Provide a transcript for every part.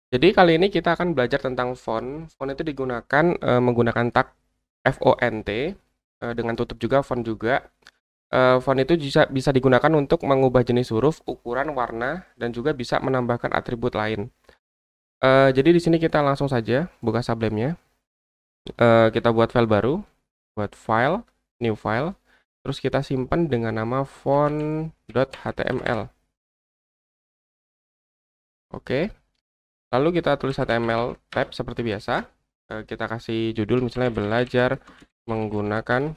Jadi kali ini kita akan belajar tentang font. Font itu digunakan menggunakan tag font dengan tutup juga font juga. Font itu bisa digunakan untuk mengubah jenis huruf, ukuran, warna, dan juga bisa menambahkan atribut lain. Jadi di sini kita langsung saja buka Sublime-nya. Kita buat file baru, buat file, new file, terus kita simpan dengan nama font.html. Oke. Lalu kita tulis HTML tag seperti biasa. Kita kasih judul misalnya belajar menggunakan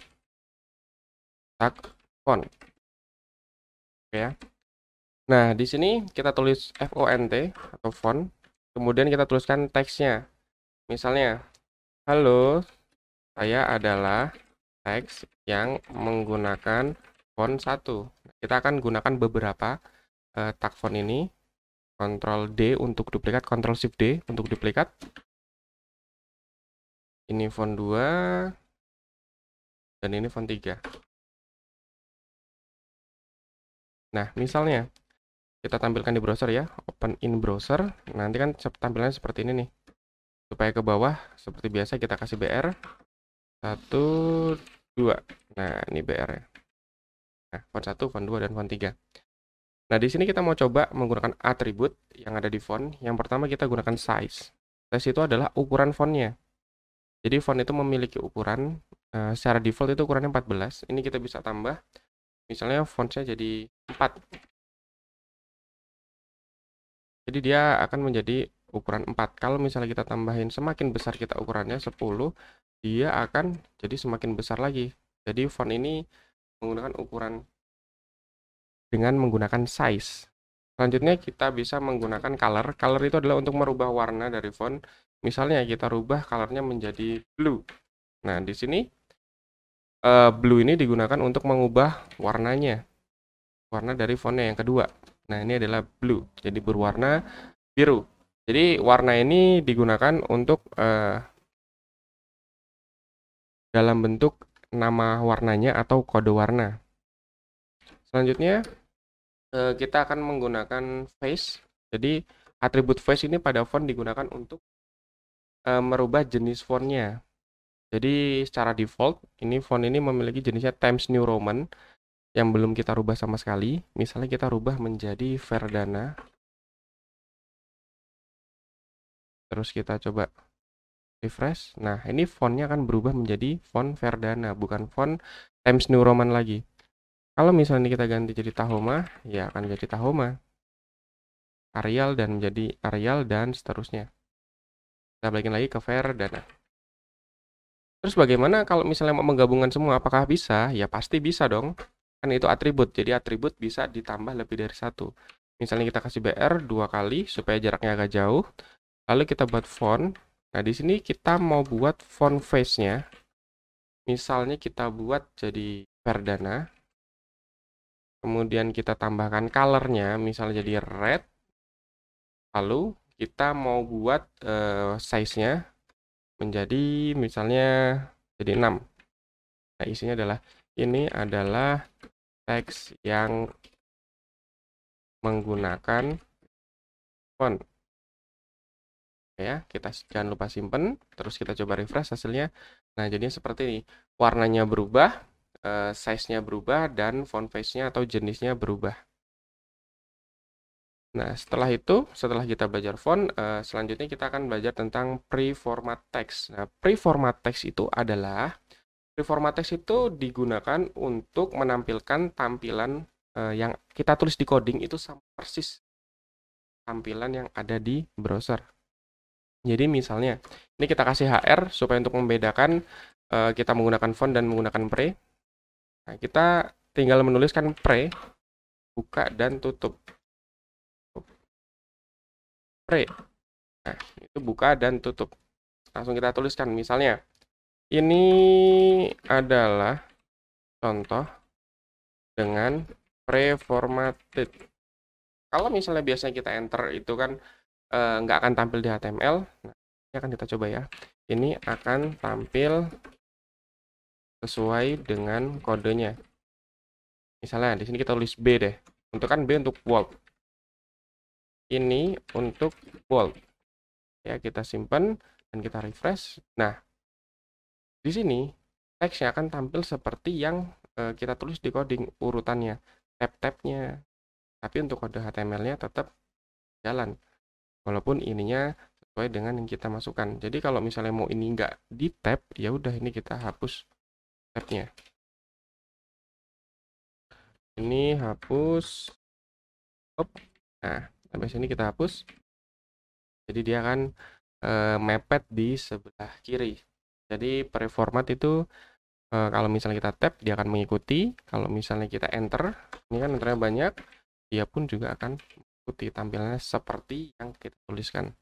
tag font. Oke ya. Nah, di sini kita tulis font atau font. Kemudian kita tuliskan teksnya. Misalnya, halo, saya adalah teks yang menggunakan font 1. Kita akan gunakan beberapa tag font ini. Ctrl D untuk duplikat, Ctrl Shift D untuk duplikat. Ini font 2 dan ini font 3. Nah, misalnya kita tampilkan di browser ya, open in browser. Nanti kan tampilannya seperti ini nih. Supaya ke bawah, seperti biasa kita kasih BR 1, 2. Nah, ini BR ya. Nah, font 1, font 2, dan font 3. Nah, di sini kita mau coba menggunakan atribut yang ada di font. Yang pertama kita gunakan size. Size itu adalah ukuran fontnya. Jadi font itu memiliki ukuran, secara default itu ukurannya 14. Ini kita bisa tambah, misalnya fontnya jadi 4. Jadi dia akan menjadi ukuran 4. Kalau misalnya kita tambahin semakin besar kita ukurannya 10, dia akan jadi semakin besar lagi. Jadi font ini menggunakan ukuran dengan menggunakan size. Selanjutnya kita bisa menggunakan color. Color itu adalah untuk merubah warna dari font. Misalnya kita rubah colornya menjadi blue. Nah, di sini blue ini digunakan untuk mengubah warnanya. Warna dari fontnya yang kedua. Nah, ini adalah blue. Jadi berwarna biru. Jadi warna ini digunakan untuk dalam bentuk nama warnanya atau kode warna. Selanjutnya kita akan menggunakan face. Jadi atribut face ini pada font digunakan untuk merubah jenis fontnya. Jadi secara default ini font ini memiliki jenisnya Times New Roman yang belum kita rubah sama sekali. Misalnya kita rubah menjadi Verdana. Terus kita coba refresh. Nah, ini fontnya akan berubah menjadi font Verdana, bukan font Times New Roman lagi. Kalau misalnya kita ganti jadi Tahoma, ya akan jadi Tahoma. Arial dan menjadi Arial dan seterusnya. Kita balikin lagi ke Verdana. Terus bagaimana kalau misalnya mau menggabungkan semua? Apakah bisa? Ya pasti bisa dong. Kan itu atribut. Jadi atribut bisa ditambah lebih dari satu. Misalnya kita kasih BR 2 kali supaya jaraknya agak jauh. Lalu kita buat font. Nah, di sini kita mau buat font face-nya. Misalnya kita buat jadi Verdana. Kemudian kita tambahkan color-nya, misalnya jadi red. Lalu kita mau buat size-nya menjadi misalnya jadi 6. Nah, isinya adalah ini adalah teks yang menggunakan font. Ya, kita jangan lupa simpen, terus kita coba refresh hasilnya. Nah, jadinya seperti ini. Warnanya berubah, size-nya berubah, dan font face-nya atau jenisnya berubah. Nah, setelah kita belajar font, selanjutnya kita akan belajar tentang pre-format text. Nah, pre-format text itu digunakan untuk menampilkan tampilan yang kita tulis di coding itu sama persis tampilan yang ada di browser. Jadi misalnya, ini kita kasih HR supaya untuk membedakan kita menggunakan font dan menggunakan pre. Nah, kita tinggal menuliskan pre, buka dan tutup. Pre. Nah, itu buka dan tutup. Langsung kita tuliskan. Misalnya, ini adalah contoh dengan pre-formatted. Kalau misalnya biasanya kita enter itu kan nggak akan tampil di HTML. Nah, ini akan kita coba ya. Ini akan tampil sesuai dengan kodenya. Misalnya di sini kita tulis B deh. Untuk kan B untuk volt. Ini untuk volt. Ya, kita simpan dan kita refresh. Nah, di sini teksnya akan tampil seperti yang kita tulis di coding urutannya, tab-tabnya. Tapi untuk kode HTML-nya tetap jalan. Walaupun ininya sesuai dengan yang kita masukkan. Jadi kalau misalnya mau ini nggak di tab, ya udah ini kita hapus tabnya. Ini hapus. Nah, sampai sini kita hapus. Jadi dia akan mepet di sebelah kiri. Jadi preformat itu kalau misalnya kita tab, dia akan mengikuti. Kalau misalnya kita enter, ini kan enternya banyak, dia pun juga akan mengikuti tampilannya seperti yang kita tuliskan.